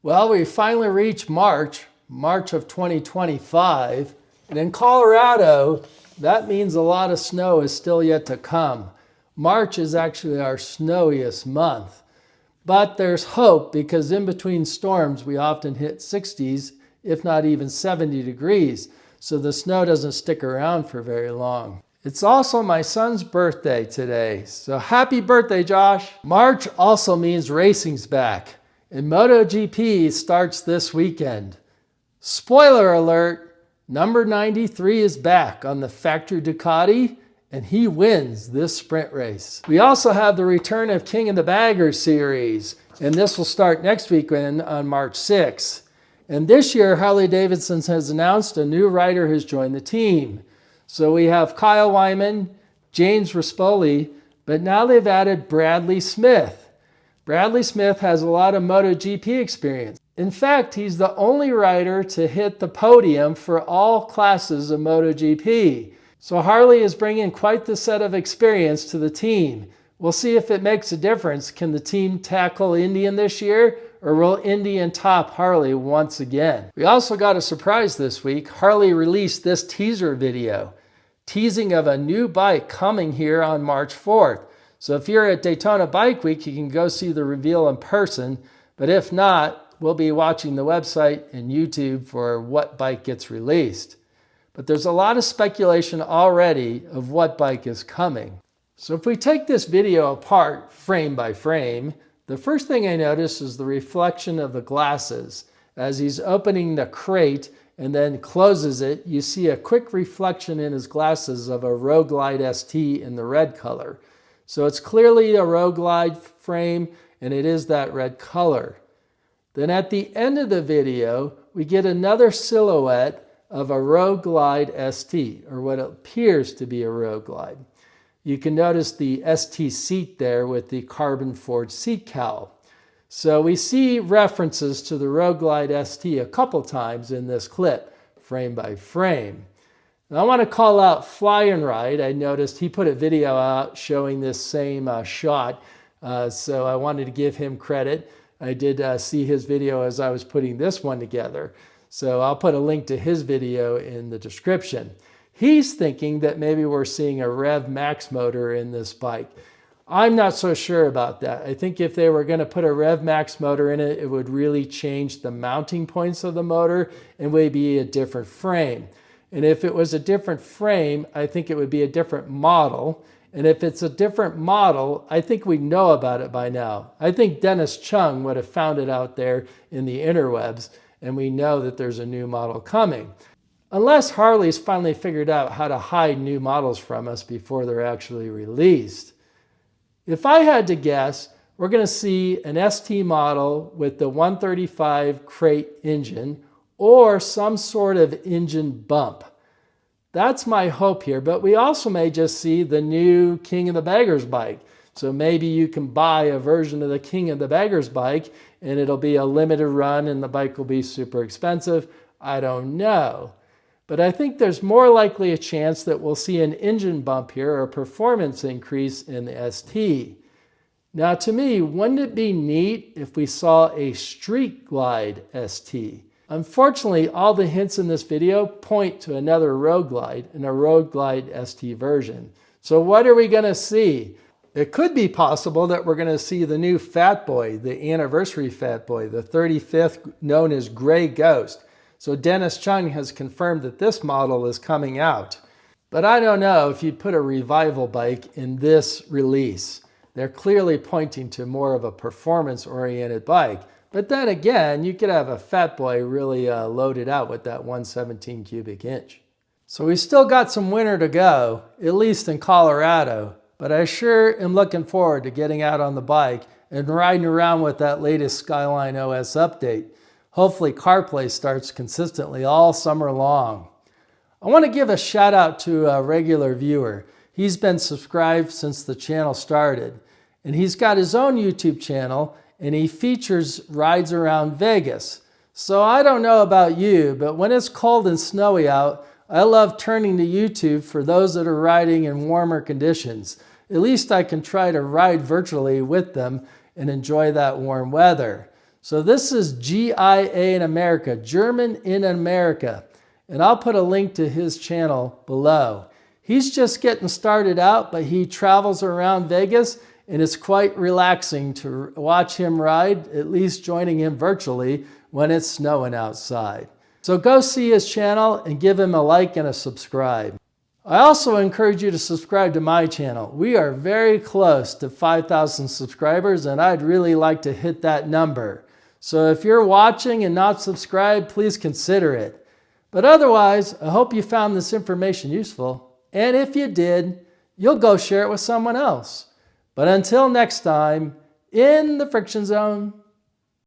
Well, we finally reached March of 2025. And in Colorado, that means a lot of snow is still yet to come. March is actually our snowiest month. But there's hope because in between storms, we often hit 60s, if not even 70 degrees. So the snow doesn't stick around for very long. It's also my son's birthday today. So happy birthday, Josh. March also means racing's back. And MotoGP starts this weekend. Spoiler alert, number 93 is back on the factory Ducati, and he wins this sprint race. We also have the return of King of the Baggers series, and this will start next weekend on March 6th. And this year, Harley-Davidson has announced a new rider has joined the team. So we have Kyle Wyman, James Rispoli, but now they've added Bradley Smith. Bradley Smith has a lot of MotoGP experience. In fact, he's the only rider to hit the podium for all classes of MotoGP. So Harley is bringing quite the set of experience to the team. We'll see if it makes a difference. Can the team tackle Indian this year, or will Indian top Harley once again? We also got a surprise this week. Harley released this teaser video, teasing of a new bike coming here on March 4th. So if you're at Daytona Bike Week, you can go see the reveal in person. But if not, we'll be watching the website and YouTube for what bike gets released. But there's a lot of speculation already of what bike is coming. So if we take this video apart frame by frame, the first thing I notice is the reflection of the glasses. As he's opening the crate and then closes it, you see a quick reflection in his glasses of a Road Glide ST in the red color. So it's clearly a Road Glide frame, and it is that red color. Then at the end of the video, we get another silhouette of a Road Glide ST, or what appears to be a Road Glide. You can notice the ST seat there with the carbon forged seat cowl. So we see references to the Road Glide ST a couple times in this clip, frame by frame. Now I want to call out Fly and Ride. I noticed he put a video out showing this same shot, so I wanted to give him credit. I did see his video as I was putting this one together, so I'll put a link to his video in the description. He's thinking that maybe we're seeing a Rev Max motor in this bike. I'm not so sure about that. I think if they were going to put a Rev Max motor in it, it would really change the mounting points of the motor and would be a different frame. And if it was a different frame, I think it would be a different model. And if it's a different model, I think we know about it by now. I think Dennis Chung would have found it out there in the interwebs, and we know that there's a new model coming. Unless Harley's finally figured out how to hide new models from us before they're actually released. If I had to guess, we're going to see an ST model with the 135 crate engine or some sort of engine bump. That's my hope here, but we also may just see the new King of the Baggers bike. So maybe you can buy a version of the King of the Baggers bike and it'll be a limited run and the bike will be super expensive. I don't know. But I think there's more likely a chance that we'll see an engine bump here or a performance increase in the ST. Now to me, wouldn't it be neat if we saw a Street Glide ST? Unfortunately, all the hints in this video point to another Road Glide and a Road Glide ST version. So what are we going to see? It could be possible that we're going to see the new Fat Boy, the anniversary Fat Boy, the 35th, known as Gray Ghost. So Dennis Chung has confirmed that this model is coming out. But I don't know if you'd put a revival bike in this release. They're clearly pointing to more of a performance-oriented bike. But then again, you could have a Fat Boy really loaded out with that 117 cubic inch. So we still got some winter to go, at least in Colorado. But I sure am looking forward to getting out on the bike and riding around with that latest Skyline OS update. Hopefully CarPlay starts consistently all summer long. I want to give a shout out to a regular viewer. He's been subscribed since the channel started. And he's got his own YouTube channel and he features rides around Vegas. So I don't know about you, but when it's cold and snowy out, I love turning to YouTube for those that are riding in warmer conditions. At least I can try to ride virtually with them and enjoy that warm weather. So this is GIA in America, German in America. And I'll put a link to his channel below. He's just getting started out, but he travels around Vegas, and it's quite relaxing to watch him ride, at least joining him virtually when it's snowing outside. So go see his channel and give him a like and a subscribe. I also encourage you to subscribe to my channel. We are very close to 5,000 subscribers, and I'd really like to hit that number. So if you're watching and not subscribed, please consider it. But otherwise, I hope you found this information useful. And if you did, you'll go share it with someone else. But until next time, in the friction zone.